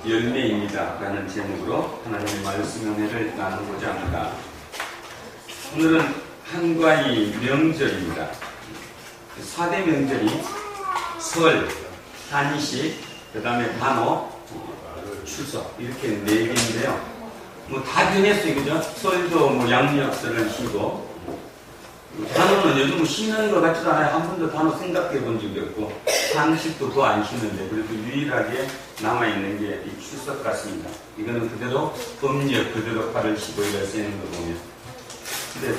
열매입니다 라는 제목으로 하나님의 말씀 은혜를 나누고자 합니다. 오늘은 한가위 명절입니다. 4대 명절이 설, 한식, 그 다음에 단오, 추석 이렇게 4개인데요. 뭐 다 변했어요, 그죠? 설도 뭐 양력설을 쉬고, 단오는 요즘 쉬는 것 같지도 않아요. 한 번도 단오 생각해 본 적이 없고, 한식도 더 안 쉬는데, 그래도 유일하게 남아있는 게 이 추석 같습니다. 이거는 그대로 음력, 그대로 8월 15일에 쓰는 거 보면. 근데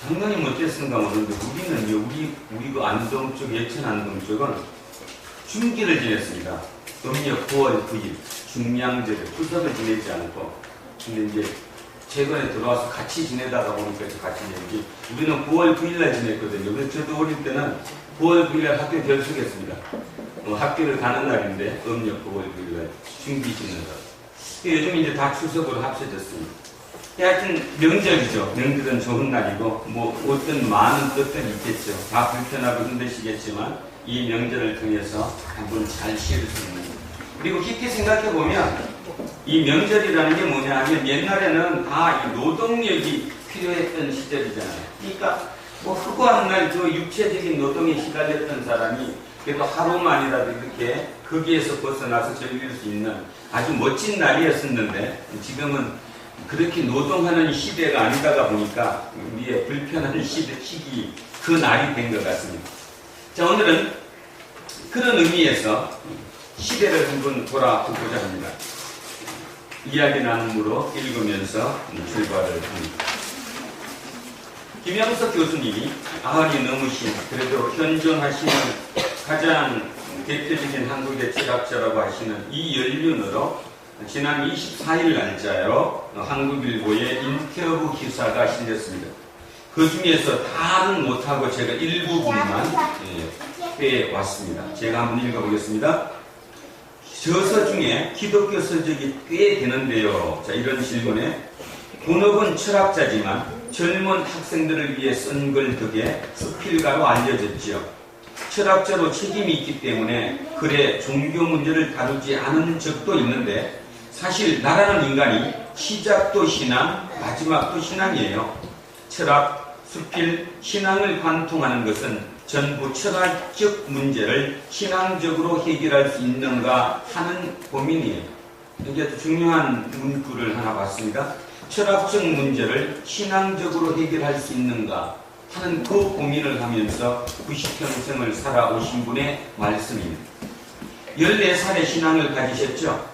당연히 어땠는가 모르는데, 우리는 우리 그 안동 쪽, 예천 안동 쪽은 중기를 지냈습니다. 음력 9월 9일, 중량절에 추석을 지내지 않고, 근데 이제 최근에 들어와서 같이 지내다가 보니까 같이 지내지. 우리는 9월 9일날 지냈거든요. 그래서 저도 어릴 때는 9월 9일날 학교에 결석했습니다. 학교를 가는 날인데, 음력 9월 9일날 중기 지는 날. 요즘 이제 다 추석으로 합쳐졌습니다. 하여튼 명절이죠. 명절은 좋은 날이고, 뭐 어떤 많은 뜻들이 있겠죠. 다 불편하고 힘드시겠지만 이 명절을 통해서 한번 잘 쉬울 수 있는. 그리고 깊게 생각해보면 이 명절이라는 게 뭐냐 하면 옛날에는 다 이 노동력이 필요했던 시절이잖아요. 그러니까 뭐 허구한 날 그 육체적인 노동에 시달렸던 사람이 그래도 하루만이라도 이렇게 거기에서 벗어나서 즐길 수 있는 아주 멋진 날이었었는데, 지금은 그렇게 노동하는 시대가 아니다가 보니까 우리의 불편한 시기 그 날이 된 것 같습니다. 자, 오늘은 그런 의미에서 시대를 한번 돌아보고자 합니다. 이야기 나눔으로 읽으면서 출발을 합니다. 김영석 교수님이 아흔이 넘으신, 그래도 현존하시는 가장 대표적인 한국의 철학자라고 하시는 이 연륜으로 지난 24일 날짜로 한국일보에 인터뷰 기사가 실렸습니다. 그 중에서 다는 못하고 제가 일부분만 빼왔습니다. 제가 한번 읽어보겠습니다. 저서 중에 기독교 서적이 꽤 되는데요. 자, 이런 질문에 본업은 철학자지만 젊은 학생들을 위해 쓴 글 덕에 서필가로 알려졌지요. 철학자로 책임이 있기 때문에 글에 종교 문제를 다루지 않은 적도 있는데, 사실 나라는 인간이 시작도 신앙, 마지막도 신앙이에요. 철학, 수필, 신앙을 관통하는 것은 전부 철학적 문제를 신앙적으로 해결할 수 있는가 하는 고민이에요. 이게 아주 중요한 문구를 하나 봤습니다. 철학적 문제를 신앙적으로 해결할 수 있는가 하는 그 고민을 하면서 90평생을 살아오신 분의 말씀입니다. 14살의 신앙을 가지셨죠.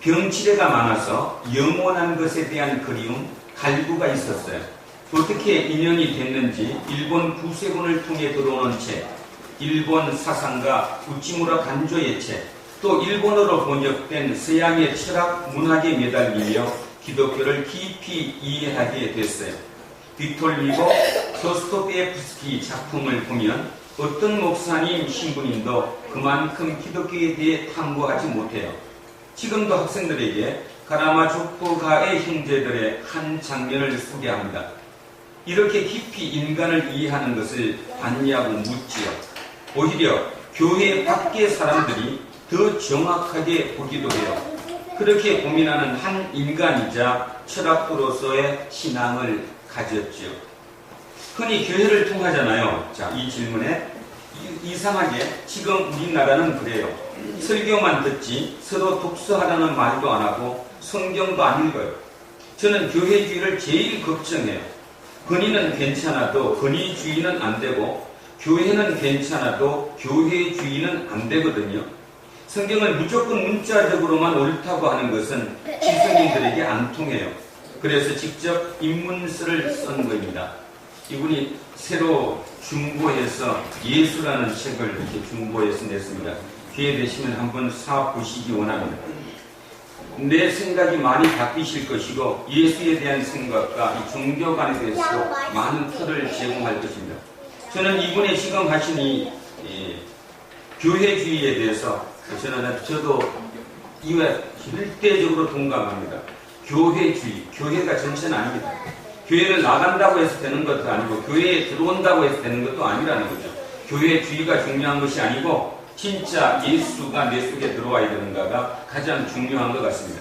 병치레가 많아서 영원한 것에 대한 그리움, 갈구가 있었어요. 어떻게 인연이 됐는지 일본 구세군을 통해 들어오는 책, 일본 사상가 우치무라 간조의 책, 또 일본어로 번역된 서양의 철학 문학에 매달리며 기독교를 깊이 이해하게 됐어요. 빅톨 위고 도스토옙스키 작품을 보면 어떤 목사님, 신부님도 그만큼 기독교에 대해 탐구하지 못해요. 지금도 학생들에게 가라마조프가의 형제들의 한 장면을 소개합니다. 이렇게 깊이 인간을 이해하는 것을 봤냐고 묻지요. 오히려 교회 밖의 사람들이 더 정확하게 보기도 해요. 그렇게 고민하는 한 인간이자 철학도로서의 신앙을 가졌지요. 흔히 교회를 통하잖아요. 자, 이 질문에 이상하게 지금 우리나라는 그래요. 설교만 듣지 서로 독서하라는 말도 안 하고 성경도 안 읽어요. 저는 교회주의를 제일 걱정해요. 건의는 괜찮아도 건의주의는 안 되고, 교회는 괜찮아도 교회주의는 안 되거든요. 성경을 무조건 문자적으로만 옳다고 하는 것은 지성인들에게 안 통해요. 그래서 직접 입문서를 쓴 겁니다. 이분이 새로 중보해서 예수라는 책을 이렇게 중보해서 냈습니다. 기회 되시면 한번 사보시기 원합니다. 내 생각이 많이 바뀌실 것이고, 예수에 대한 생각과 이 종교관에 대해서 많은 틀을 제공할 것입니다. 저는 이분의 지금 하신 이 교회주의에 대해서 저도 이와 절대적으로 동감합니다. 교회주의, 교회가 전체는 아닙니다. 교회를 나간다고 해서 되는 것도 아니고, 교회에 들어온다고 해서 되는 것도 아니라는 거죠. 교회주의가 중요한 것이 아니고 진짜 예수가 내 속에 들어와야 되는가가 가장 중요한 것 같습니다.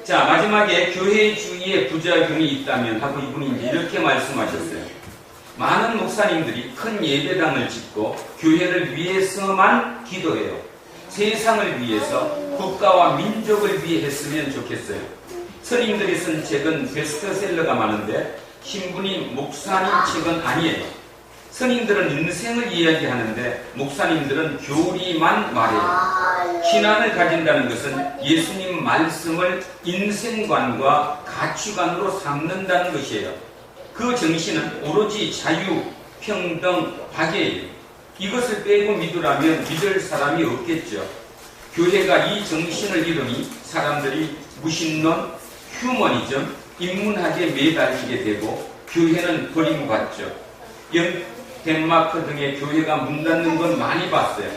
자, 마지막에 교회주의의 부작용이 있다면 하고 이분이 이제 이렇게 말씀하셨어요. 많은 목사님들이 큰 예배당을 짓고 교회를 위해서만 기도해요. 세상을 위해서 국가와 민족을 위해 했으면 좋겠어요. 스님들이 쓴 책은 베스트셀러가 많은데 신부님 목사님 책은 아니에요. 스님들은 인생을 이야기하는데 목사님들은 교리만 말해요. 신앙을 가진다는 것은 예수님 말씀을 인생관과 가치관으로 삼는다는 것이에요. 그 정신은 오로지 자유, 평등, 박애예요. 이것을 빼고 믿으라면 믿을 사람이 없겠죠. 교회가 이 정신을 잃으니 사람들이 무신론, 휴머니즘, 인문학에 매달리게 되고 교회는 버림받죠. 덴마크 등의 교회가 문 닫는 건 많이 봤어요.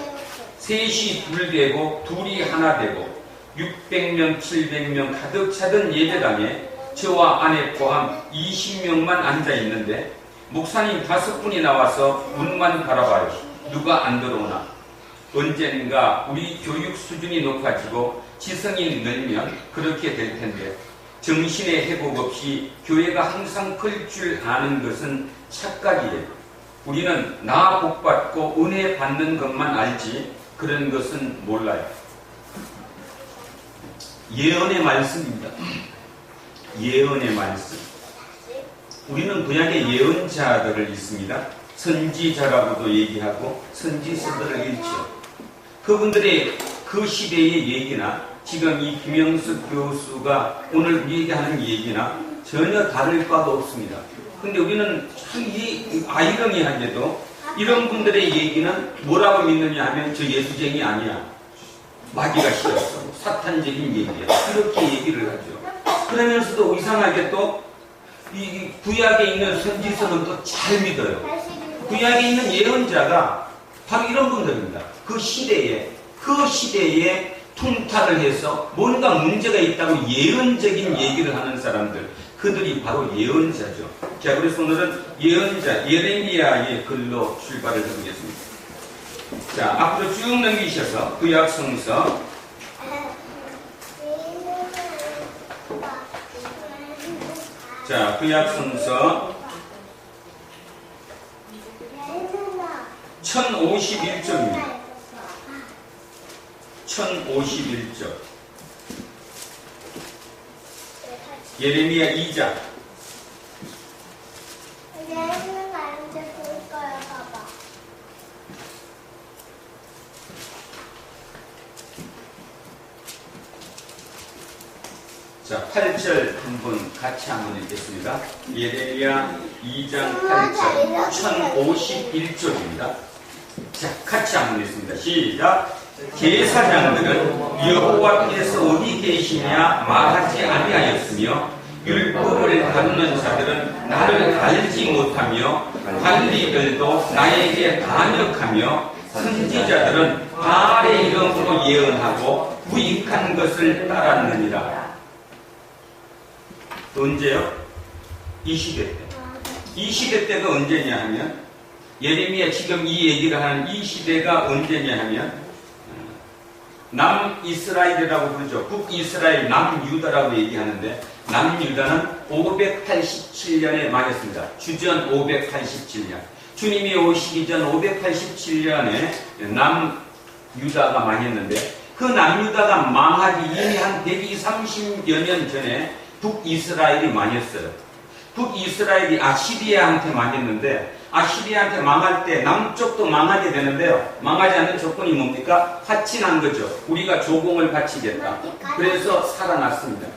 셋이 둘 되고 둘이 하나 되고 600명, 700명 가득 차던 예배당에 저와 아내 포함 20명만 앉아 있는데 목사님 5분이 나와서 문만 바라봐요. 누가 안 들어오나. 언젠가 우리 교육 수준이 높아지고 지성이 늘면 그렇게 될 텐데 정신의 회복 없이 교회가 항상 클 줄 아는 것은 착각이에요. 우리는 나 복받고 은혜 받는 것만 알지 그런 것은 몰라요. 예언의 말씀입니다. 예언의 말씀. 우리는 구약의 예언자들을 읽습니다. 선지자라고도 얘기하고 선지서들을 읽죠. 그분들의 그 시대의 얘기나 지금 이 김영숙 교수가 오늘 우리에게 하는 얘기나 전혀 다를 바가 없습니다. 근데 우리는 참 이 아이러니하게도 이런 분들의 얘기는 뭐라고 믿느냐 하면 저 예수쟁이 아니야. 마귀가 싫었어. 사탄적인 얘기야. 이렇게 얘기를 하죠. 그러면서도 이상하게 또 이 구약에 있는 선지서는 또 잘 믿어요. 구약에 있는 예언자가 바로 이런 분들입니다. 그 시대에 퉁탈을 해서 뭔가 문제가 있다고 예언적인 얘기를 하는 사람들, 그들이 바로 예언자죠. 자, 그래서 오늘은 예언자 예레미야의 글로 출발을 해보겠습니다. 자, 앞으로 쭉 넘기셔서 구약 성서 구약 성서 1051쪽입니다. 1051쪽. 예레미야 2장. 자, 8절 한번 같이 한번 읽겠습니다. 예레미야 2장 8절 1051쪽입니다. 자, 같이 한번 읽습니다. 시작. 제사장들은 여호와께서 어디 계시냐 말하지 아니하였으며 율법을 다루는 자들은 나를 알지 못하며 관리들도 나에게 반역하며 선지자들은 바알의 이름으로 예언하고 무익한 것을 따랐느니라. 언제요? 이 시대 때. 이 시대 때가 언제냐 하면 예레미야 지금 이 얘기를 하는 이 시대가 언제냐 하면 남이스라엘이라고 부르죠. 북이스라엘, 남유다라고 얘기하는데 남유다는 587년에 망했습니다. 주전 587년. 주님이 오시기 전 587년에 남유다가 망했는데 그 남유다가 망하기 이미 한 130여 년 전에 북이스라엘이 망했어요. 북이스라엘이 아시리아한테 망했는데 아시리아한테 망할 때 남쪽도 망하게 되는데요. 망하지 않는 조건이 뭡니까? 화친한 거죠. 우리가 조공을 바치겠다. 그래서 살아났습니다.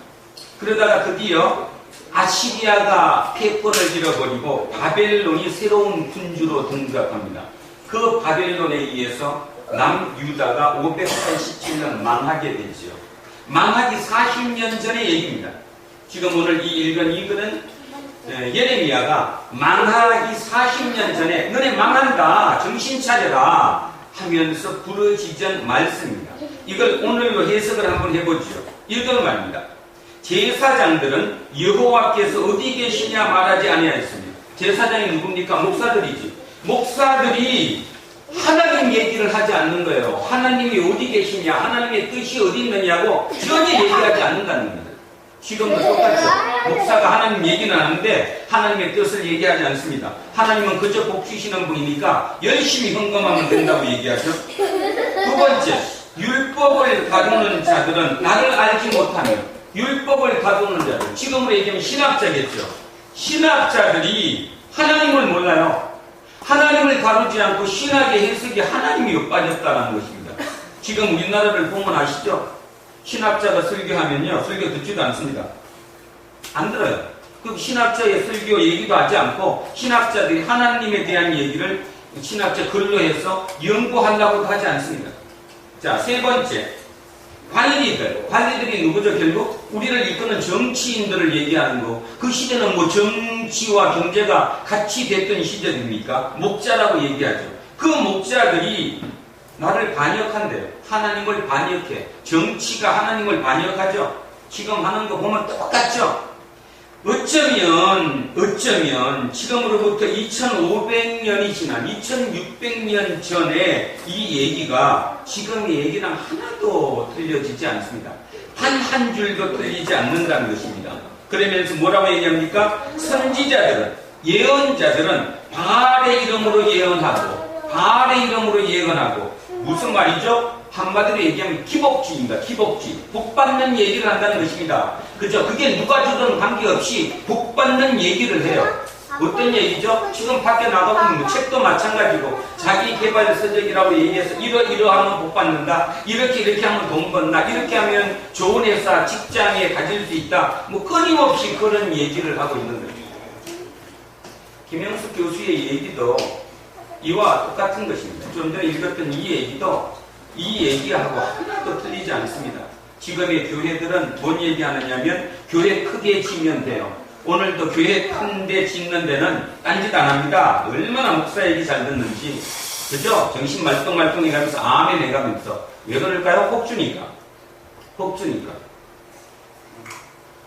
그러다가 드디어 아시리아가 패권을 잃어버리고 바벨론이 새로운 군주로 등극합니다. 그 바벨론에 의해서 남유다가 587년 망하게 되죠. 망하기 40년 전의 얘기입니다. 지금 오늘 이 읽은 이 글은 예레미야가 망하기 40년 전에 너네 망한다 정신 차려라 하면서 부르짖은 말씀입니다. 이걸 오늘로 해석을 한번 해보죠. 이런 말입니다. 제사장들은 여호와께서 어디 계시냐 말하지 아니하였습니다. 제사장이 누굽니까? 목사들이지. 목사들이 하나님 얘기를 하지 않는 거예요. 하나님이 어디 계시냐, 하나님의 뜻이 어디 있느냐고 전혀 얘기하지 않는다는 겁니다. 지금도 똑같죠. 목사가 하나님 얘기는 하는데 하나님의 뜻을 얘기하지 않습니다. 하나님은 그저 복 주시는 분이니까 열심히 헌금하면 된다고 얘기하죠. 두 번째, 율법을 다루는 자들은 나를 알지 못하며, 율법을 다루는 자들, 지금으로 얘기하면 신학자겠죠. 신학자들이 하나님을 몰라요. 하나님을 다루지 않고 신학의 해석이 하나님이 빠졌다는 것입니다. 지금 우리나라를 보면 아시죠? 신학자가 설교하면요, 설교 듣지도 않습니다. 안 들어요. 그 신학자의 설교 얘기도 하지 않고 신학자들이 하나님에 대한 얘기를 신학자 글로 해서 연구하려고도 하지 않습니다. 자, 세 번째, 관리들이 누구죠? 결국 우리를 이끄는 정치인들을 얘기하는 거. 그 시대는 뭐 정치와 경제가 같이 됐던 시절입니까? 목자라고 얘기하죠. 그 목자들이 나를 반역한대요. 하나님을 반역해. 정치가 하나님을 반역하죠. 지금 하는 거 보면 똑같죠. 어쩌면 지금으로부터 2500년이 지난 2600년 전에 이 얘기가 지금의 얘기랑 하나도 틀려지지 않습니다. 한 줄도 틀리지 않는다는 것입니다. 그러면서 뭐라고 얘기합니까? 선지자들은, 예언자들은 바알의 이름으로 예언하고 무슨 말이죠? 한마디로 얘기하면 기복주의입니다. 기복주의. 복받는 얘기를 한다는 것입니다. 그죠? 그게 누가 주든 관계없이 복받는 얘기를 해요. 어떤 얘기죠? 지금 밖에 나가보면 책도 마찬가지고 자기 개발 서적이라고 얘기해서 이러하면 복받는다. 이렇게 하면 돈 번다. 이렇게 하면 좋은 회사, 직장에 가질 수 있다. 뭐 끊임없이 그런 얘기를 하고 있는 거죠. 김영숙 교수의 얘기도 이와 똑같은 것입니다. 좀 전에 읽었던 이 얘기도 이 얘기하고 하나도 틀리지 않습니다. 지금의 교회들은 뭔 얘기하느냐면 교회 크게 지면 돼요. 오늘도 교회 큰데 짓는 데는 딴짓 안 합니다. 얼마나 목사 얘기 잘 듣는지. 그죠? 정신 말똥말똥 해가면서 아멘 해가면서. 왜 그럴까요? 혹주니까.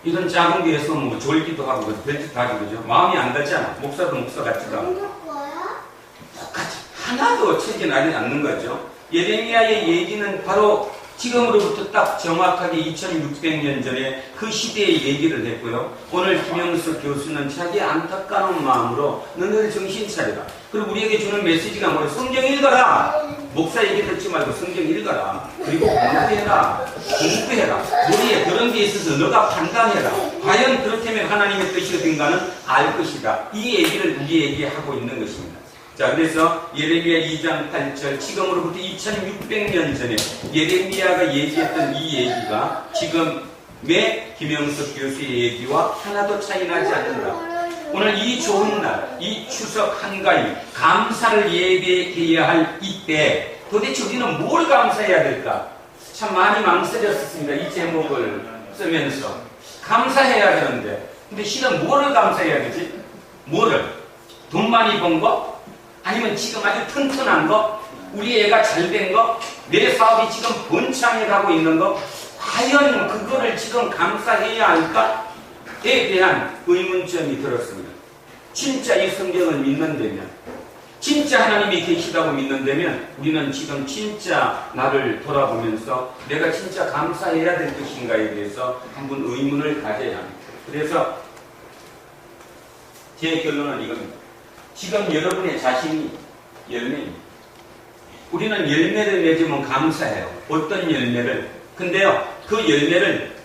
이런 작은 교회에서 뭐 졸기도 하고 별짓 하지, 그죠? 마음이 안 가잖아. 목사도 목사 같지도 않고. 똑같이 하나도 체계나지 않는 거죠. 예레미야의 얘기는 바로 지금으로부터 딱 정확하게 2600년 전에 그 시대의 얘기를 했고요. 오늘 김영숙 교수는 자기 안타까운 마음으로 너희들 정신 차려라. 그리고 우리에게 주는 메시지가 뭐예요? 성경 읽어라. 목사 얘기 듣지 말고 성경 읽어라. 그리고 공부해라. 머리에 그런 게 있어서 너가 판단해라. 과연 그렇다면 하나님의 뜻이 어딘가는 알 것이다. 이 얘기를 우리에게 하고 있는 것입니다. 자, 그래서 예레미야 2장 8절, 지금으로부터 2600년 전에 예레미야가 얘기했던 이 얘기가 지금의 김영숙 교수의 얘기와 하나도 차이 나지 않는다. 오늘 이 좋은 날, 이 추석 한가위, 감사를 예배해야 할 이때 도대체 우리는 뭘 감사해야 될까? 참 많이 망설였습니다. 이 제목을 쓰면서. 감사해야 되는데, 근데 실은 뭐를 감사해야 되지? 뭐를? 돈 많이 번 거? 아니면 지금 아주 튼튼한 거? 우리 애가 잘 된 거? 내 사업이 지금 번창해 가고 있는 거? 과연 그거를 지금 감사해야 할까에 대한 의문점이 들었습니다. 진짜 이 성경을 믿는다면, 진짜 하나님이 계시다고 믿는다면 우리는 지금 진짜 나를 돌아보면서 내가 진짜 감사해야 될 것인가에 대해서 한번 의문을 가져야 합니다. 그래서 제 결론은 이겁니다. 지금 여러분의 자신이 열매입니다. 우리는 열매를 맺으면 감사해요. 어떤 열매를? 근데요, 그 열매를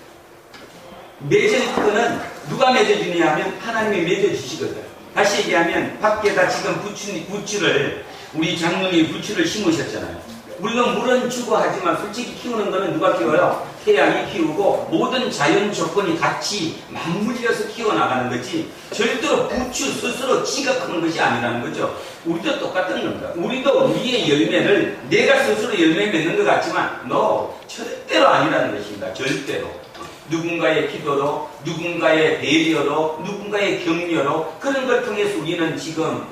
맺을 거는 누가 맺어주냐 하면 하나님이 맺어주시거든요. 다시 얘기하면 밖에다 지금 부추를 우리 장로님이 부추를 심으셨잖아요. 물론 물은 주고 하지만 솔직히 키우는 거는 누가 키워요? 태양이 키우고 모든 자연 조건이 같이 맞물려서 키워나가는 거지 절대로 부추 스스로 지가 크는 것이 아니라는 거죠. 우리도 똑같은 겁니다. 우리도 우리의 열매를 내가 스스로 열매 맺는 것 같지만 절대로 아니라는 것입니다. 절대로. 누군가의 기도로, 누군가의 배려로, 누군가의 격려로 그런 걸 통해서 우리는 지금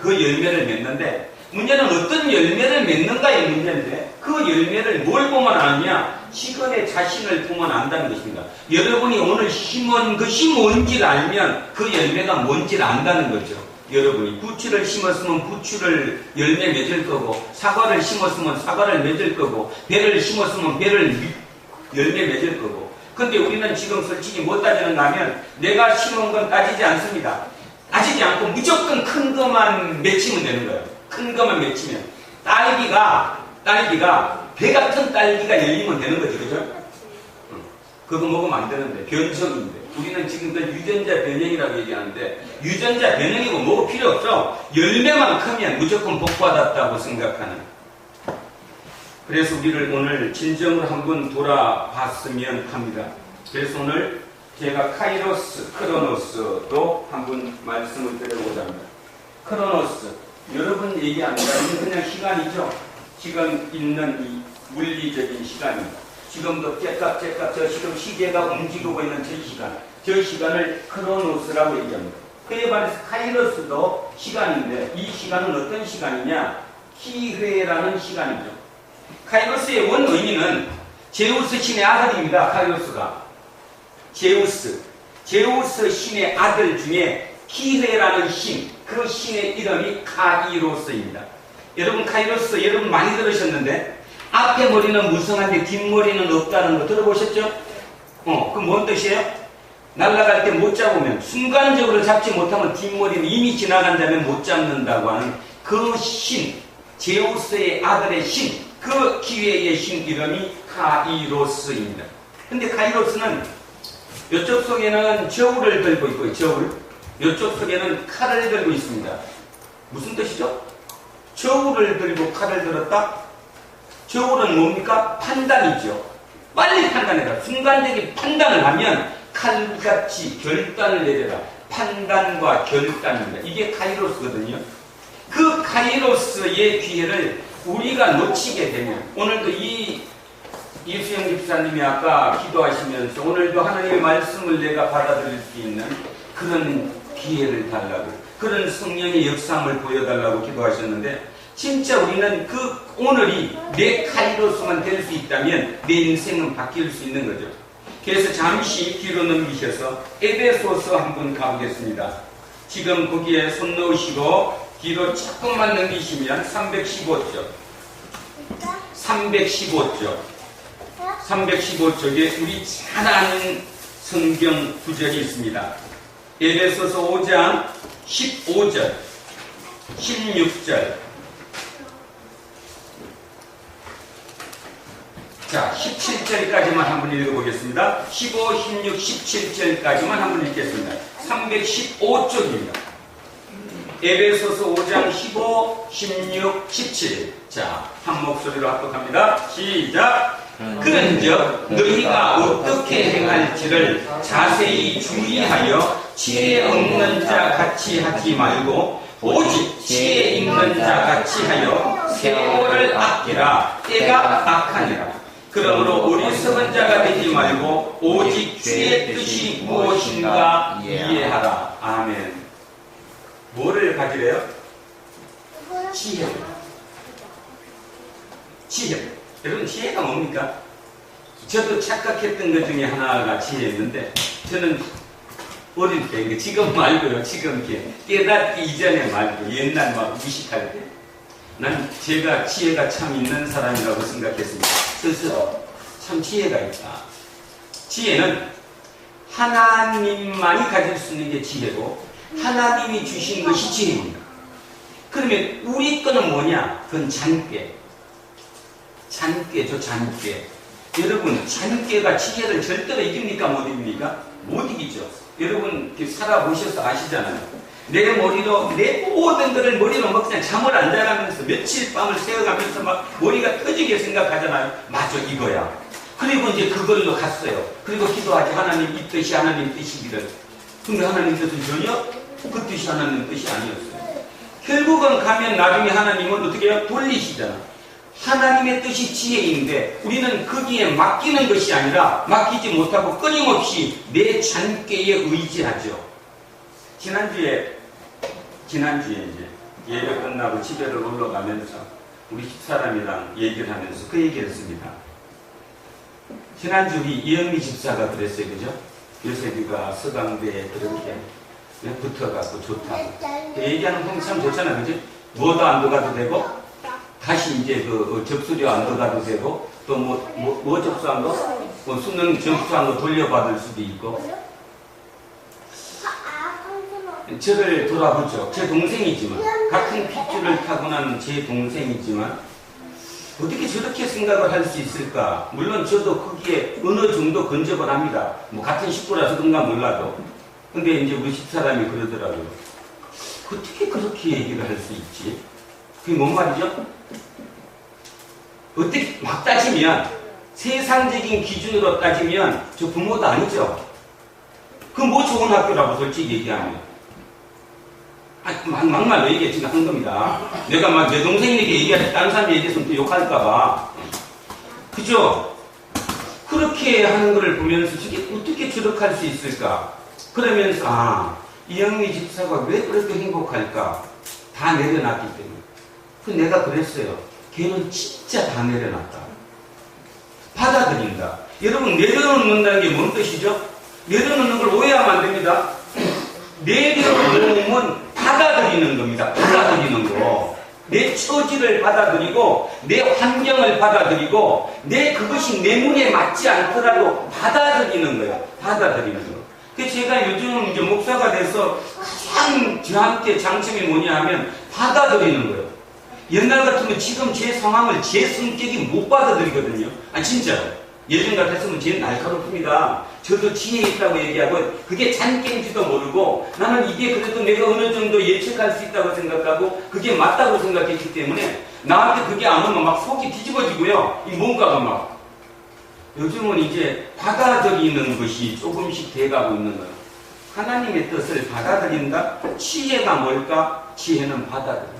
그 열매를 맺는데 문제는 어떤 열매를 맺는가의 문제인데 그 열매를 뭘 보면 아느냐? 지금의 자신을 보면 안다는 것입니다. 여러분이 오늘 심은 것이 뭔지를 알면 그 열매가 뭔지를 안다는 거죠. 여러분이 부추를 심었으면 부추를 열매 맺을 거고, 사과를 심었으면 사과를 맺을 거고, 배를 심었으면 배를 열매 맺을 거고. 근데 우리는 지금 솔직히 못 따지는가 하면 내가 심은 건 따지지 않습니다. 따지지 않고 무조건 큰 것만 맺히면 되는 거예요. 큰 것만 맺히면. 딸기가 배 같은 딸기가 열리면 되는 거지, 그죠? 그거 먹으면 안 되는데, 변성인데. 우리는 지금 그 유전자 변형이라고 얘기하는데, 유전자 변형이고 뭐고 필요 없어. 열매만 크면 무조건 복 받았다고 생각하는. 그래서 우리를 오늘 진정으로 한번 돌아봤으면 합니다. 그래서 오늘 제가 카이로스, 크로노스도 한번 말씀을 드려보자 합니다. 크로노스, 여러분 얘기합니다. 이건 그냥 시간이죠. 지금 있는 이 물리적인 시간입니다. 지금도 째깍째깍 저 지금 시계가 움직이고 있는 저 시간을 크로노스라고 얘기합니다. 그에 반해서 카이로스도 시간인데 이 시간은 어떤 시간이냐? 기회라는 시간이죠. 카이로스의 원 의미는 제우스 신의 아들입니다. 카이로스가 제우스 신의 아들 중에 기회라는 신, 그 신의 이름이 카이로스입니다. 여러분 카이로스 여러분 많이 들으셨는데 앞에 머리는 무성한데 뒷머리는 없다는 거 들어보셨죠? 그 뭔 뜻이에요? 날아갈 때 못 잡으면 순간적으로 잡지 못하면 뒷머리는 이미 지나간다면 못 잡는다고 하는 그 신, 제우스의 아들의 신, 그 기회의 신 이름이 카이로스입니다. 근데 카이로스는 이쪽 속에는 저울을 들고 있고 저울, 이쪽 속에는 칼을 들고 있습니다. 무슨 뜻이죠? 저울을 들고 칼을 들었다? 저울은 뭡니까? 판단이죠. 빨리 판단해라. 순간적인 판단을 하면 칼같이 결단을 내려라. 판단과 결단입니다. 이게 카이로스거든요. 그 카이로스의 기회를 우리가 놓치게 되면, 오늘도 이수영 집사님이 아까 기도하시면서 오늘도 하나님의 말씀을 내가 받아들일 수 있는 그런 기회를 달라고, 그런 성령의 역사함을 보여달라고 기도하셨는데, 진짜 우리는 그 오늘이 내 카이로스만 될 수 있다면 내 인생은 바뀔 수 있는 거죠. 그래서 잠시 뒤로 넘기셔서 에베소서 한번 가보겠습니다. 지금 거기에 손 넣으시고 뒤로 조금만 넘기시면 315쪽에 우리 잘 아는 성경 구절이 있습니다. 에베소서 5장 15절 16절. 자, 17절까지만 한번 읽어보겠습니다. 15, 16, 17절까지만 한번 읽겠습니다. 315쪽입니다. 에베소서 5장 15, 16, 17. 자, 한 목소리로 합독합니다. 시작! 그런즉 너희가 어떻게 행할지를 자세히 주의하여 지혜 없는 자 같이 하지 말고 오직 지혜 있는 자 같이 하여 세월을 아끼라. 때가 악하니라. 그러므로 어리석은 자가 되지 말고 오직 주의 뜻이 무엇인가 이해하라. 아멘. 뭐를 가지래요? 지혜. 여러분 지혜가 뭡니까? 저도 착각했던 것 중에 하나가 지혜였는데, 저는 어릴 때, 지금 말고요, 지금 깨닫기 이전에 말고 옛날 막 무식할 때, 난 제가 지혜가 참 있는 사람이라고 생각했습니다. 스스로 참 지혜가 있다. 지혜는 하나님만이 가질 수 있는 게 지혜고 하나님이 주신 것이 지혜입니다. 그러면 우리 거는 뭐냐? 그건 잔꾀죠, 잔꾀. 여러분, 잔꾀가 지혜를 절대로 이깁니까? 못 이깁니까? 못 이기죠. 여러분 살아보셔서 아시잖아요. 내 머리로 내 모든 것을 머리로 막 그냥 잠을 안 자가면서 며칠 밤을 새어가면서 막 머리가 터지게 생각하잖아요. 맞아, 이거야. 그리고 이제 그걸로 갔어요. 그리고 기도하지. 하나님 이 뜻이 하나님 뜻이기를. 근데 하나님 뜻은 전혀 그 뜻이 하나님 뜻이 아니었어요. 결국은 가면 나중에 하나님은 어떻게 해요? 돌리시잖아. 하나님의 뜻이 지혜인데 우리는 거기에 맡기는 것이 아니라 맡기지 못하고 끊임없이 내 잔꾀에 의지하죠. 지난주에 이제 예배 끝나고 집에를 올라가면서 우리 집사람이랑 얘기를 하면서 그 얘기를 했습니다. 지난주 우리 이영미 집사가 그랬어요. 그죠? 요셉이가 서강대에 그렇게 붙어갖고 좋다고. 얘기하는 phong 참 좋잖아, 그지? 뭐도 안 들어가도 되고, 다시 이제 그 접수료 안 들어가도 되고, 또 뭐 접수한 거? 뭐 수능 접수한 거 돌려받을 수도 있고. 저를 돌아보죠. 제 동생이지만, 같은 핏줄을 타고난 제 동생이지만, 어떻게 저렇게 생각을 할 수 있을까? 물론 저도 거기에 어느 정도 근접을 합니다. 뭐 같은 식구라서 그런가 몰라도. 근데 이제 우리 집사람이 그러더라고요. 어떻게 그렇게 얘기를 할 수 있지? 그게 뭔 말이죠? 어떻게 막 따지면, 세상적인 기준으로 따지면 저 부모도 아니죠. 그럼 뭐 좋은 학교라고 솔직히 얘기하면. 막말로 얘기해 지금 한 겁니다. 내가 막 내 동생에게 얘기하지 다른 사람이 얘기했으면 또 욕할까봐. 그죠? 그렇게 하는 거를 보면서 저게 어떻게 저렇게 할 수 있을까? 그러면서 이영미 집사가 왜 그렇게 행복할까? 다 내려놨기 때문에. 그 내가 그랬어요. 걔는 진짜 다 내려놨다. 받아들인다. 여러분 내려놓는다는 게 뭔 뜻이죠? 내려놓는 걸 오해하면 안 됩니다. 내려놓으면 받아들이는 겁니다. 받아들이는 거. 내 처지를 받아들이고 내 환경을 받아들이고 그것이 내 눈에 맞지 않더라도 받아들이는 거예요. 받아들이는 거. 그래서 제가 요즘 이제 목사가 돼서 가장 저한테 장점이 뭐냐 하면 받아들이는 거예요. 옛날 같으면 지금 제 상황을 제 성격이 못 받아들이거든요. 진짜요. 예전 같았으면 제일 날카롭습니다. 저도 지혜 있다고 얘기하고 그게 잔게임지도 모르고 나는 이게 그래도 내가 어느 정도 예측할 수 있다고 생각하고 그게 맞다고 생각했기 때문에 나한테 그게 안 오면 막 속이 뒤집어지고요. 이 뭔가가 막. 요즘은 이제 받아들이는 것이 조금씩 돼가고 있는 거예요. 하나님의 뜻을 받아들인다? 지혜가 뭘까? 지혜는 받아들인다.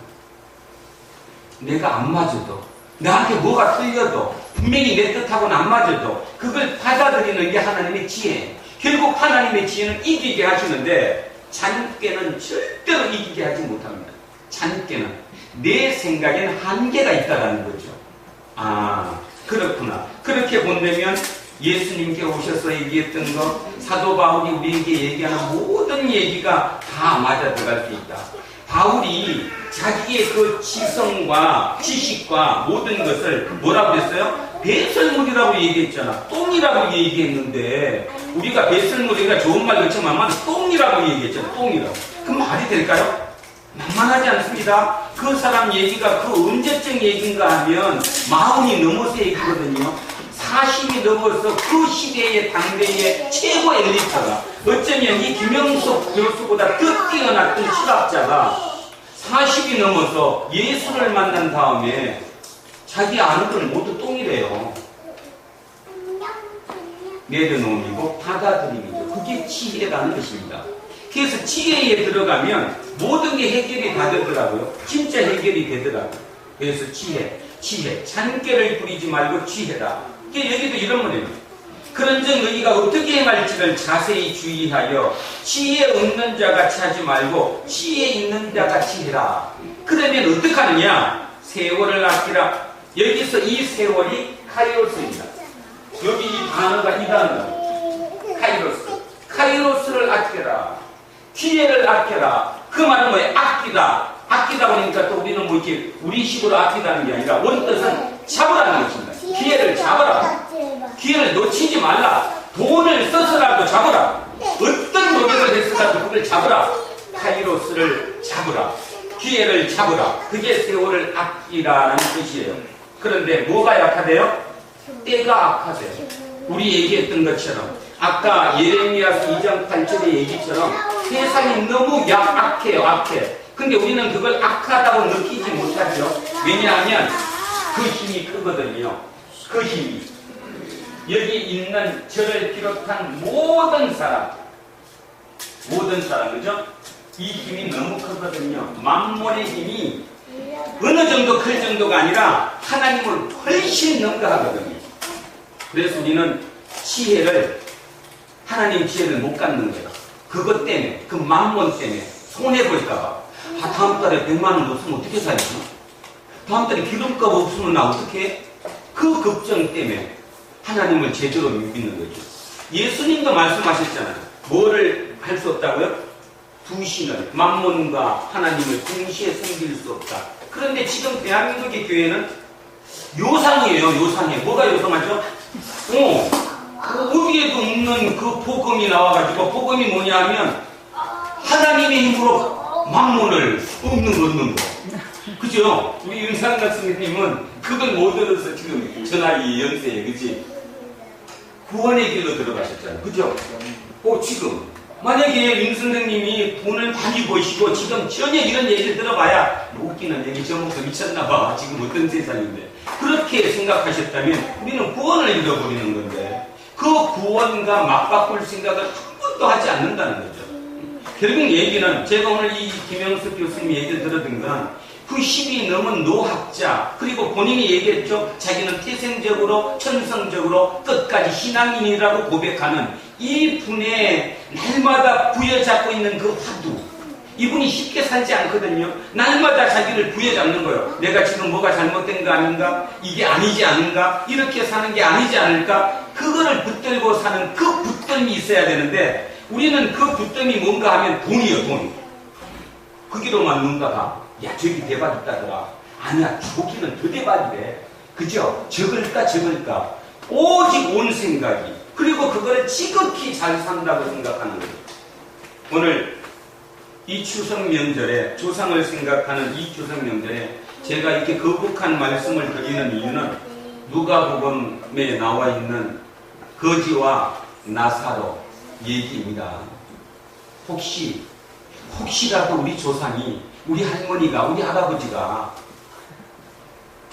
내가 안 맞아도 나한테 뭐가 틀려도 분명히 내 뜻하고는 안 맞아도 그걸 받아들이는 게 하나님의 지혜. 결국 하나님의 지혜는 이기게 하시는데 잔꾀는 절대로 이기게 하지 못합니다. 잔꾀는 내 생각에는 한계가 있다는 거죠. 그렇구나. 그렇게 본다면 예수님께 오셔서 얘기했던 거, 사도 바울이 우리에게 얘기하는 모든 얘기가 다 맞아 들어갈 수 있다. 바울이 자기의 그 지성과 지식과 모든 것을 뭐라고 했어요? 배설물이라고 얘기했잖아. 똥이라고 얘기했는데 우리가 배설물이가 좋은 말 그렇지만 똥이라고 얘기했잖아. 똥이라고. 그럼 말이 될까요? 만만하지 않습니다. 그 사람 얘기가 그 언제적 얘기인가 하면 40이 넘어서 얘기거든요. 40이 넘어서 그 시대의 당대의 최고 엘리트가 어쩌면 이 김영석 교수보다 더 뛰어났던 철학자가 40이 넘어서 예수를 만난 다음에 자기 아는 걸 모두 똥이래요. 내려놓음이고 받아들임이죠. 그게 지혜라는 것입니다. 그래서 지혜에 들어가면 모든 게 해결이 다 되더라고요. 진짜 해결이 되더라고요. 그래서 지혜. 잔꾀를 부리지 말고 지혜다. 여기도 이런 말이에요. 그런즉 너희가 어떻게 행할지를 자세히 주의하여 지혜 없는 자 같이 하지 말고 지혜 있는 자 같이 해라. 그러면 어떻게 하느냐? 세월을 아끼라. 여기서 이 세월이 카이로스입니다. 여기 이 단어가 이 단어. 카이로스를 아껴라. 기회를 아껴라. 그 말은 뭐예요? 아끼다. 아끼다 보니까 또 우리는 뭐 이렇게 우리식으로 아끼다는 게 아니라 원뜻은 잡으라는 것입니다. 기회를 잡아라. 기회를 놓치지 말라. 돈을 써서라도 잡아라. 어떤 노력을 해서라도 그걸 잡아라. 카이로스를 잡으라. 기회를 잡으라. 그게 세월을 아끼라는 뜻이에요. 그런데 뭐가 약하대요? 때가 악하대요. 우리 얘기했던 것처럼 아까 예레미야서 2장 8절의 얘기처럼 세상이 너무 악해요. 악해. 근데 우리는 그걸 악하다고 느끼지 못하죠. 왜냐하면 그 힘이 크거든요. 그 힘이. 여기 있는 저를 비롯한 모든 사람, 그죠? 이 힘이 너무 크거든요. 만몬의 힘이 어느 정도 클 정도가 아니라 하나님을 훨씬 능가하거든요. 그래서 우리는 하나님 지혜를 못 갖는 거예요. 그것 때문에, 그 만몬 때문에 손해볼까봐. 다음 달에 100만 원 없으면 어떻게 살지? 다음 달에 기름값 없으면 나 어떻게 해? 그 걱정 때문에 하나님을 제대로 믿는 거죠. 예수님도 말씀하셨잖아요. 뭐를 할 수 없다고요? 두 신을, 만몬과 하나님을 동시에 섬길 수 없다. 그런데 지금 대한민국의 교회는 요상이에요. 요상이에요. 뭐가 요상하죠? 어디에도 없는 그 복음이 나와가지고, 복음이 뭐냐 하면 하나님의 힘으로 만몬을 얻는 거. 그죠? 우리 윤상각 선생님은 그걸 못 들어서 지금 전화기 연세에, 그치? 구원의 길로 들어가셨잖아요. 그죠? 지금 만약에 윤 선생님이 돈을 많이 버시고 지금 전혀 이런 얘기를 들어봐야 뭐 웃기는 얘기, 저 목사 미쳤나봐, 지금 어떤 세상인데, 그렇게 생각하셨다면 우리는 구원을 잃어버리는 건데, 그 구원과 맞바꿀 생각을 한 번도 하지 않는다는 거죠. 결국 얘기는, 제가 오늘 이 김영석 교수님 얘기를 들었던 건, 그 10이 넘은 노학자, 그리고 본인이 얘기했죠. 자기는 태생적으로 천성적으로 끝까지 신앙인이라고 고백하는 이 분의 날마다 부여잡고 있는 그 화두, 이분이 쉽게 살지 않거든요. 날마다 자기를 부여잡는 거예요. 내가 지금 뭐가 잘못된 거 아닌가? 이게 아니지 않은가? 이렇게 사는 게 아니지 않을까? 그거를 붙들고 사는 그 붙들림이 있어야 되는데, 우리는 그 붙들림이 뭔가 하면 돈이요, 돈. 거기로만 눈가 가. 야, 저기 대박 있다더라. 아니야, 저기는 더 대박이래. 그죠? 적을까? 오직 온 생각이. 그리고 그거를 지극히 잘 산다고 생각하는 거예요. 오늘 이 추석 명절에, 조상을 생각하는 이 추석 명절에 제가 이렇게 거북한 말씀을 드리는 이유는, 누가복음에 나와 있는 거지와 나사로 얘기입니다. 혹시라도 우리 조상이, 우리 할머니가, 우리 할아버지가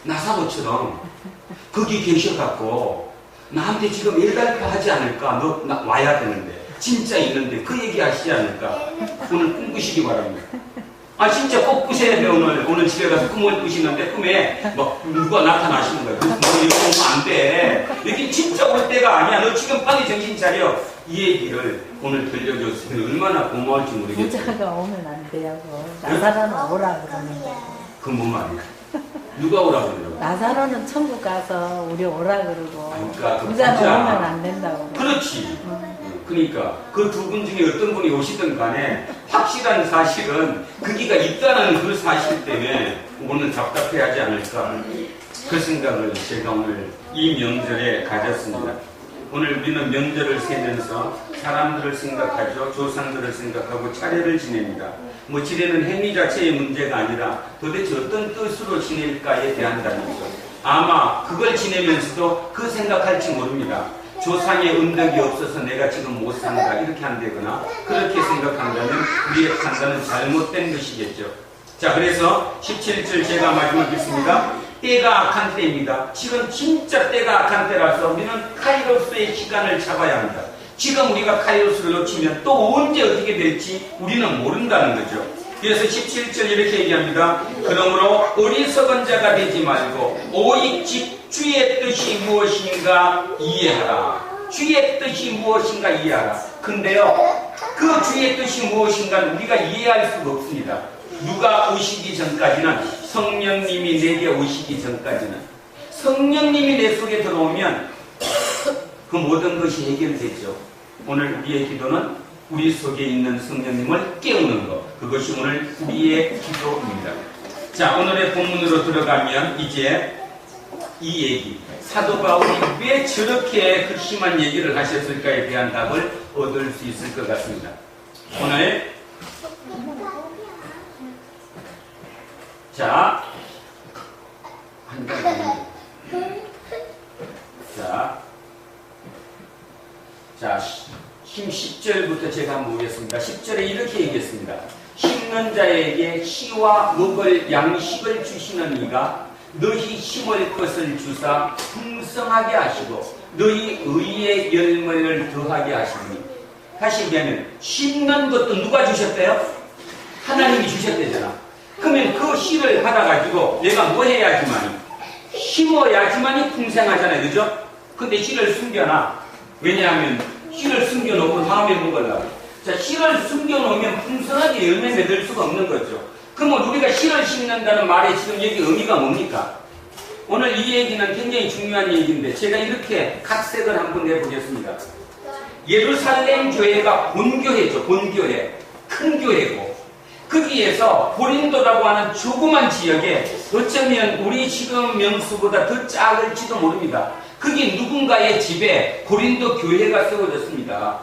나사로처럼 거기 계셔갖고 나한테 지금 일달파 하지 않을까? 너 와야 되는데, 진짜 있는데 그 얘기 하시지 않을까? 오늘 꿈 꾸시기 바랍니다. 진짜 꼭 꾸셔야 돼. 오늘 집에 가서 꿈을 꾸시는데 꿈에 막 누가 나타나시는 거예요. 너 이거 보면 안 돼. 여기 진짜 올 때가 아니야. 너 지금 빨리 정신 차려. 이 얘기를 오늘 들려줬으면 얼마나 고마울지 모르겠어요. 부자가 오면 안 되냐고. 나사로는 오라 그러는데. 그건 뭔 말이야? 누가 오라 그러냐고? 나사로는 천국 가서 우리 오라 그러고, 그러니까 부자는 오면 안 된다고. 그렇지. 그러니까 그 두 분 중에 어떤 분이 오시든 간에 확실한 사실은 거기가 있다는 그 사실 때문에 오늘 답답해하지 않을까, 그 생각을 제가 오늘 이 명절에 가졌습니다. 오늘 우리는 명절을 세면서 사람들을 생각하죠. 조상들을 생각하고 차례를 지냅니다. 뭐 지내는 행위 자체의 문제가 아니라 도대체 어떤 뜻으로 지낼까에 대한 단위죠. 아마 그걸 지내면서도 그 생각할지 모릅니다. 조상의 은덕이 없어서 내가 지금 못 산다, 이렇게 한다거나 그렇게 생각한다면 우리의 판단은 잘못된 것이겠죠. 자, 그래서 17절 제가 마지막 읽겠습니다. 때가 악한 때입니다. 지금 진짜 때가 악한 때라서 우리는 카이로스의 시간을 잡아야 합니다. 지금 우리가 카이로스를 놓치면 또 언제 어떻게 될지 우리는 모른다는 거죠. 그래서 17절 이렇게 얘기합니다. 그러므로 어리석은 자가 되지 말고 오직 주의 뜻이 무엇인가 이해하라. 주의 뜻이 무엇인가 이해하라. 근데요, 그 주의 뜻이 무엇인가 우리가 이해할 수가 없습니다. 누가 오시기 전까지는, 성령님이 내게 오시기 전까지는, 성령님이 내 속에 들어오면 그 모든 것이 해결되죠. 오늘 우리의 기도는 우리 속에 있는 성령님을 깨우는 것, 그것이 오늘 우리의 기도입니다. 자, 오늘의 본문으로 들어가면 이제 이 얘기, 사도 바울이 왜 저렇게 그 심한 얘기를 하셨을까에 대한 답을 얻을 수 있을 것 같습니다. 오늘 자, 한 가지. 자, 10절부터 제가 한번 보겠습니다. 10절에 이렇게 얘기했습니다. 심는 자에게 씨와 먹을 양식을 주시는 이가 너희 심을 것을 주사 풍성하게 하시고 너희 의의 열매를 더하게 하시니. 다시 얘기하면 심는 것도 누가 주셨대요? 하나님이 주셨대잖아. 그러면 그 씨를 받아가지고 내가 뭐 해야지만, 심어야지만이 풍성하잖아요. 그죠? 근데 씨를 숨겨놔. 왜냐하면 씨를 숨겨놓고 다음에 먹으려고. 자, 씨를 숨겨놓으면 풍성하게 열매 맺을 수가 없는 거죠. 그러면 우리가 씨를 심는다는 말에 지금 여기 의미가 뭡니까? 오늘 이 얘기는 굉장히 중요한 얘기인데 제가 이렇게 각색을 한번 내보겠습니다. 예루살렘 교회가 본교회죠. 본교회. 큰 교회고 거기에서 고린도라고 하는 조그만 지역에 어쩌면 우리 지금 명수보다 더 작을지도 모릅니다. 거기 누군가의 집에 고린도 교회가 세워졌습니다.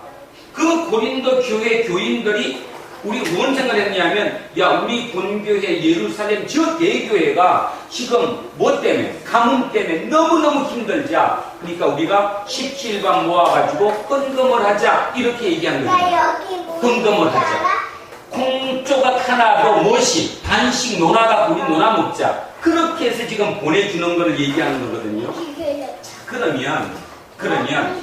그 고린도 교회 교인들이 우리 뭔 생각을 했냐면, 야, 우리 본교회 예루살렘 저 대교회가 지금 뭐 때문에, 가뭄 때문에 너무너무 힘들자, 그러니까 우리가 17반 모아가지고 헌금을 하자, 이렇게 얘기한 거예요. 헌금을 하자. 콩조각 하나로 뭐시 반씩 논아가 우리 논아 먹자, 그렇게 해서 지금 보내주는 걸 얘기하는 거거든요. 자, 그러면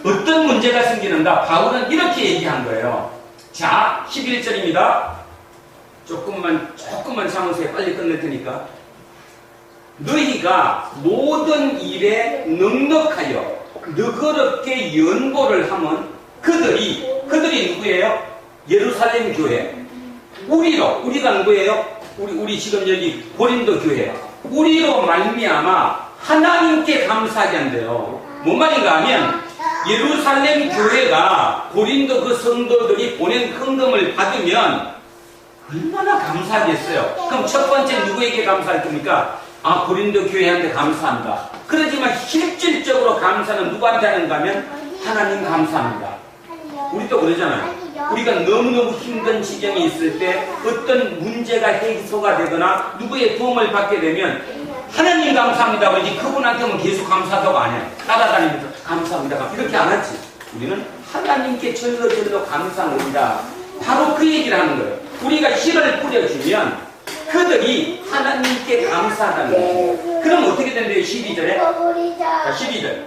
어떤 문제가 생기는가? 바울은 이렇게 얘기한 거예요. 자, 11절입니다. 조금만 참으세요. 빨리 끝낼 테니까. 너희가 모든 일에 넉넉하여 너그럽게 연보를 하면 그들이 누구예요? 예루살렘 교회. 우리가 누구예요? 우리 지금 여기 고린도 교회. 우리로 말미암아 하나님께 감사하게 한대요. 뭔 말인가 하면, 예루살렘 교회가 고린도 그 성도들이 보낸 헌금을 받으면 얼마나 감사하겠어요. 그럼 첫 번째 누구에게 감사할 겁니까? 아, 고린도 교회한테 감사한다. 그러지만 실질적으로 감사는 누구한테 하는가 하면 하나님 감사합니다. 우리도 그러잖아요. 우리가 너무너무 힘든 지경이 있을 때 어떤 문제가 해소가 되거나 누구의 도움을 받게 되면 하나님 감사합니다 그러지, 그분한테는 계속 감사하다고 안 해요. 따라다니면서 감사합니다 이렇게 안 하지. 우리는 하나님께 절로 감사합니다. 바로 그 얘기를 하는 거예요. 우리가 씨를 뿌려주면 그들이 하나님께 감사하다는 거예요. 그럼 어떻게 된대요? 12절에. 자, 12절.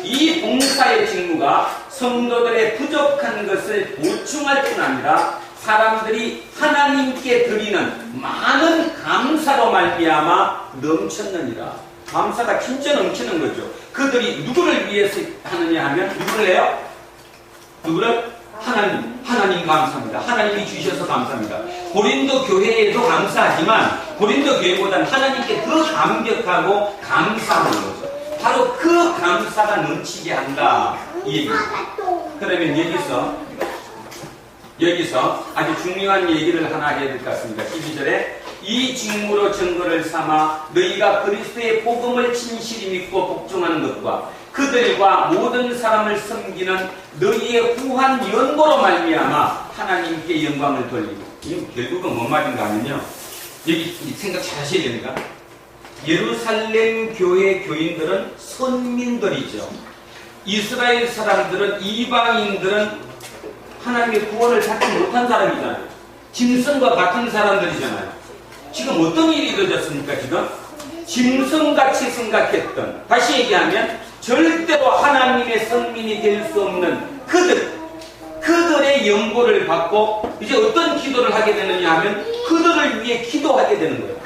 이 봉사의 직무가 성도들의 부족한 것을 보충할 뿐 아니라 사람들이 하나님께 드리는 많은 감사로 말미암아 넘쳤느니라. 감사가 진짜 넘치는 거죠. 그들이 누구를 위해서 하느냐 하면 누구를 해요? 누구를? 하나님 감사합니다. 하나님이 주셔서 감사합니다. 고린도 교회에도 감사하지만 고린도 교회보다는 하나님께 더 감격하고 감사하는 거죠. 바로 그 감사가 넘치게 한다, 이 얘기입니다. 그러면 여기서 아주 중요한 얘기를 하나 해야 될 것 같습니다. 12절에 이 직무로 증거를 삼아 너희가 그리스도의 복음을 진실히 믿고 복종하는 것과 그들과 모든 사람을 섬기는 너희의 후한 연보로 말미암아 하나님께 영광을 돌리고. 이게 결국은 뭔 말인가 하면요, 여기 생각 잘 하셔야 되니까, 예루살렘 교회 교인들은 선민들이죠. 이스라엘 사람들은, 이방인들은 하나님의 구원을 받지 못한 사람이잖아요. 짐승과 같은 사람들이잖아요. 지금 어떤 일이 이루어졌습니까? 지금 짐승같이 생각했던, 다시 얘기하면 절대로 하나님의 선민이 될 수 없는 그들의 연고를 받고 이제 어떤 기도를 하게 되느냐 하면 그들을 위해 기도하게 되는 거예요.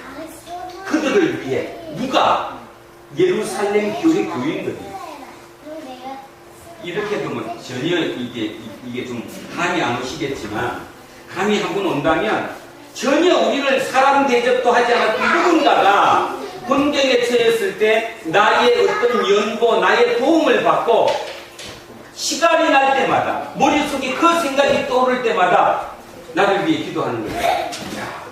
그들을 위해. 누가? 예루살렘 교회 교인들이. 이렇게 보면 전혀 이게 좀 감이 안 오시겠지만, 감이 한 번 온다면 전혀 우리를 사람 대접도 하지 않았던 누군가가 곤경에 처했을 때 나의 어떤 연보, 나의 도움을 받고 시간이 날 때마다, 머릿속에 그 생각이 떠오를 때마다 나를 위해 기도하는 거예요.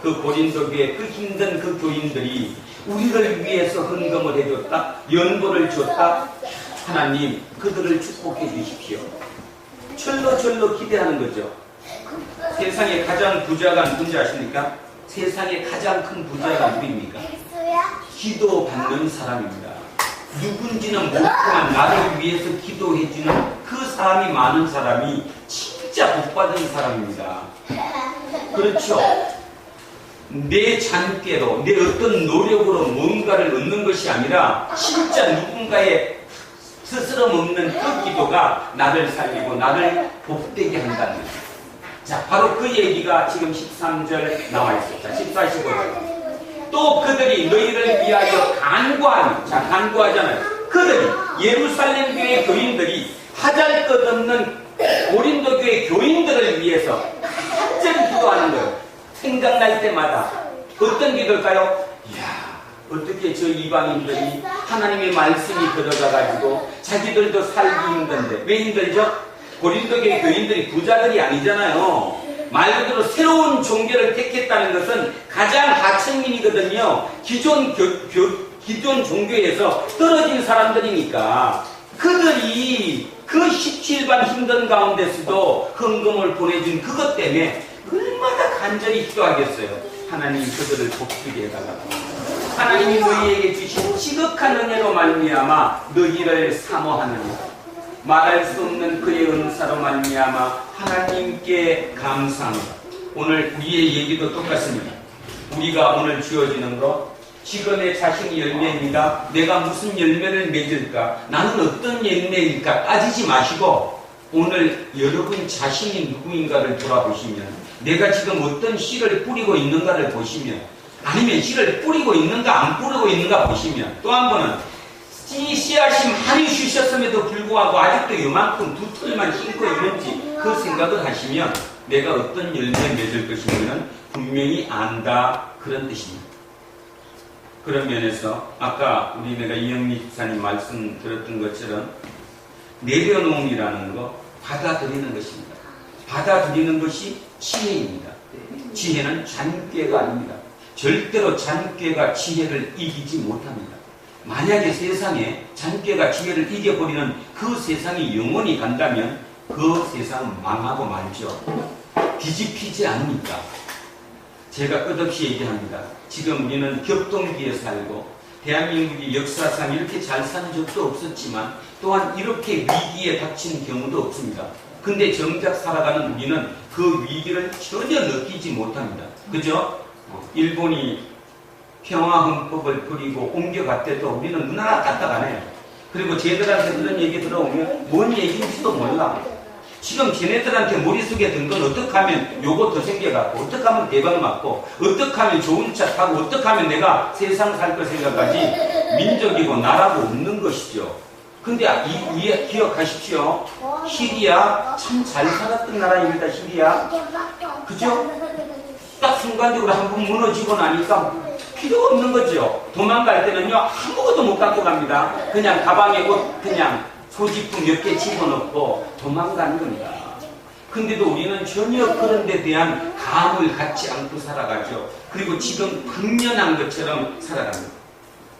그 고린도 교회 그 힘든 그 교인들이 우리를 위해서 헌금을 해줬다, 연보를 줬다. 하나님, 그들을 축복해 주십시오. 철로 기대하는 거죠. 세상에 가장 부자가 누군지 아십니까? 세상에 가장 큰 부자가 누구입니까? 기도 받는 사람입니다. 누군지는 모르지만 나를 위해서 기도해주는 그 사람이 많은 사람이 진짜 복받은 사람입니다. 그렇죠? 내 잔꾀로, 내 어떤 노력으로 뭔가를 얻는 것이 아니라 진짜 누군가의 스스럼 없는 그 기도가 나를 살리고 나를 복되게 한다는 거예요. 자, 바로 그 얘기가 지금 13절 나와 있어요. 자, 14, 15절. 또 그들이 너희를 위하여 간구하니, 자, 간구하잖아요. 그들이, 예루살렘 교회 교인들이 하잘것없는 고린도 교회 교인들을 위해서 간절히 기도하는 거예요. 생각날 때마다. 어떤 기도일까요? 이야, 어떻게 저 이방인들이 하나님의 말씀이 들어가가지고 자기들도 살기 힘든데. 왜 힘들죠? 고린도 교회 교인들이 부자들이 아니잖아요. 말 그대로 새로운 종교를 택했다는 것은 가장 하층민이거든요. 기존 종교에서 떨어진 사람들이니까 그들이 그 17반 힘든 가운데서도 헌금을 보내준 그것 때문에 얼마나 간절히 기도하겠어요. 하나님 그들을 복주게 해달라고. 하나님이 너희에게 주신 지극한 은혜로 말미암아 너희를 사모하느니 말할 수 없는 그의 은사로 말미암아 하나님께 감사합니다. 오늘 우리의 얘기도 똑같습니다. 우리가 오늘 주어지는 것, 지금의 자신이 열매입니다. 내가 무슨 열매를 맺을까? 나는 어떤 열매일까? 따지지 마시고 오늘 여러분 자신이 누구인가를 돌아보시면, 내가 지금 어떤 씨를 뿌리고 있는가를 보시면, 아니면 씨를 뿌리고 있는가 안 뿌리고 있는가 보시면, 또 한 번은 이 씨앗이 많이 주셨음에도 불구하고 아직도 이만큼 두 털만 심고 있는지 그 생각을 하시면 내가 어떤 열매 맺을 것이면 분명히 안다, 그런 뜻입니다. 그런 면에서 아까 내가 이영미 집사님 말씀 들었던 것처럼 내려놓음이라는 거, 받아들이는 것입니다. 받아들이는 것이 지혜입니다. 지혜는 잔꾀가 아닙니다. 절대로 잔꾀가 지혜를 이기지 못합니다. 만약에 세상에 잔꾀가 지혜를 이겨버리는 그 세상이 영원히 간다면 그 세상은 망하고 말죠. 뒤집히지 않으니까. 제가 끝없이 얘기합니다. 지금 우리는 격동기에 살고 대한민국이 역사상 이렇게 잘 사는 적도 없었지만 또한 이렇게 위기에 닥친 경우도 없습니다. 근데 정작 살아가는 우리는 그 위기를 전혀 느끼지 못합니다. 그죠? 일본이 평화헌법을 버리고 옮겨갔대도 우리는 눈 하나 까딱 안 해요. 그리고 쟤들한테 그런 얘기 들어오면 뭔 얘기인지도 몰라. 지금 쟤네들한테 머릿속에 든 건 어떻게 하면 요거 더 생겨갖고, 어떻게 하면 대박 맞고, 어떻게 하면 좋은 차 타고, 어떻게 하면 내가 세상 살 거 생각하지 민족이고 나라고 없는 것이죠. 근데 이 위에 기억하십시오. 시리아 참 잘 살았던 나라입니다. 시리아. 그죠? 딱 순간적으로 한번 무너지고 나니까 필요 없는 거죠. 도망갈 때는요 아무것도 못 갖고 갑니다. 그냥 가방에 옷 그냥 소지품 몇 개 집어넣고 도망가는 겁니다. 근데도 우리는 전혀 그런 데 대한 감을 갖지 않고 살아가죠. 그리고 지금 당연한 것처럼 살아갑니다.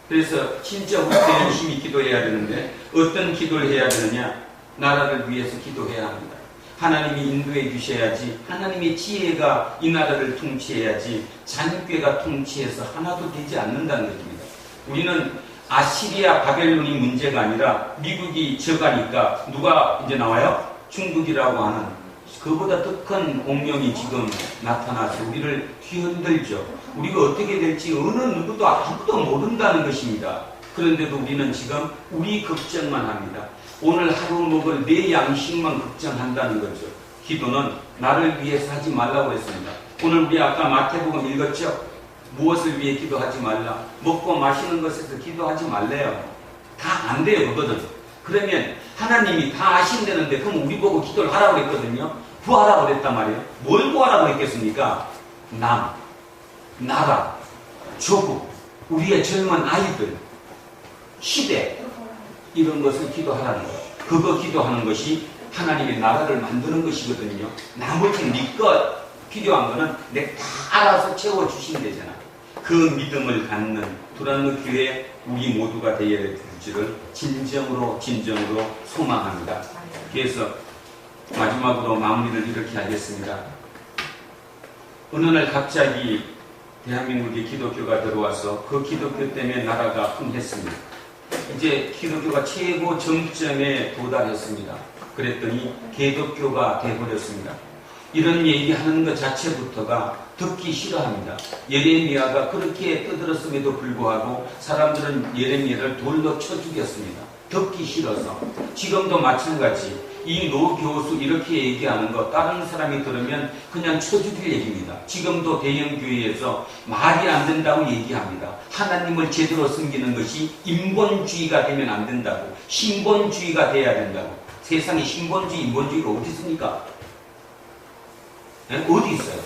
그래서 진짜 우리가 열심히 기도해야 되는데 어떤 기도를 해야 되느냐? 나라를 위해서 기도해야 합니다. 하나님이 인도해 주셔야지, 하나님의 지혜가 이 나라를 통치해야지 잔꾀가 통치해서 하나도 되지 않는다는 것입니다. 우리는 아시리아 바벨론이 문제가 아니라 미국이 져가니까 누가 이제 나와요? 중국이라고 하는 그보다 더 큰 공룡이 지금 나타나서 우리를 뒤흔들죠. 우리가 어떻게 될지 어느 누구도 아무도 모른다는 것입니다. 그런데도 우리는 지금 우리 걱정만 합니다. 오늘 하루 먹을 내 양식만 걱정한다는 거죠. 기도는 나를 위해서 하지 말라고 했습니다. 오늘 우리 아까 마태복음 읽었죠? 무엇을 위해 기도하지 말라. 먹고 마시는 것에서 기도하지 말래요. 다 안 돼요, 그거든. 그러면 하나님이 다 아신다는데 그럼 우리 보고 기도를 하라고 했거든요. 구하라고 그랬단 말이에요. 뭘 구하라고 했겠습니까? 남, 나라, 조국, 우리의 젊은 아이들, 시대, 이런 것을 기도하라는 거예요. 그거 기도하는 것이 하나님의 나라를 만드는 것이거든요. 나머지 네 것 필요한 거는 내가 다 알아서 채워주시면 되잖아. 그 믿음을 갖는 두란노 교회 우리 모두가 되어야 될 줄을 진정으로 소망합니다. 그래서 마지막으로 마무리를 이렇게 하겠습니다. 어느 날 갑자기 대한민국에 기독교가 들어와서 그 기독교 때문에 나라가 흥했습니다. 이제 기독교가 최고 정점에 도달했습니다. 그랬더니 개독교가 돼버렸습니다. 이런 얘기하는 것 자체부터가 듣기 싫어합니다. 예레미야가 그렇게 떠들었음에도 불구하고 사람들은 예레미야를 돌로 쳐 죽였습니다. 듣기 싫어서. 지금도 마찬가지. 이 노 교수 이렇게 얘기하는 거 다른 사람이 들으면 그냥 쳐 죽일 얘기입니다. 지금도 대형교회에서 말이 안 된다고 얘기합니다. 하나님을 제대로 섬기는 것이 인본주의가 되면 안 된다고, 신본주의가 돼야 된다고. 세상에 신본주의, 인본주의가 어디 있습니까? 네? 어디 있어요?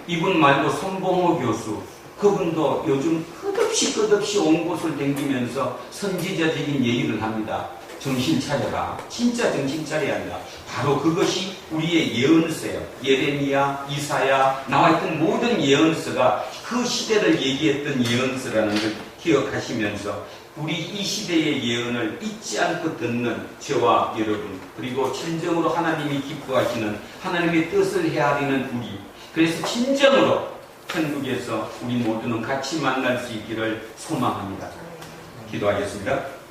이분 말고 손봉호 교수, 그분도 요즘 끝없이 온 곳을 댕기면서 선지자적인 얘기를 합니다. 정신 차려라. 진짜 정신 차려야 한다. 바로 그것이 우리의 예언서예요. 예레미야, 이사야, 나와있던 모든 예언서가 그 시대를 얘기했던 예언서라는 걸 기억하시면서 우리 이 시대의 예언을 잊지 않고 듣는 저와 여러분, 그리고 진정으로 하나님이 기뻐하시는 하나님의 뜻을 헤아리는 우리, 그래서 진정으로 천국에서 우리 모두는 같이 만날 수 있기를 소망합니다. 기도하겠습니다.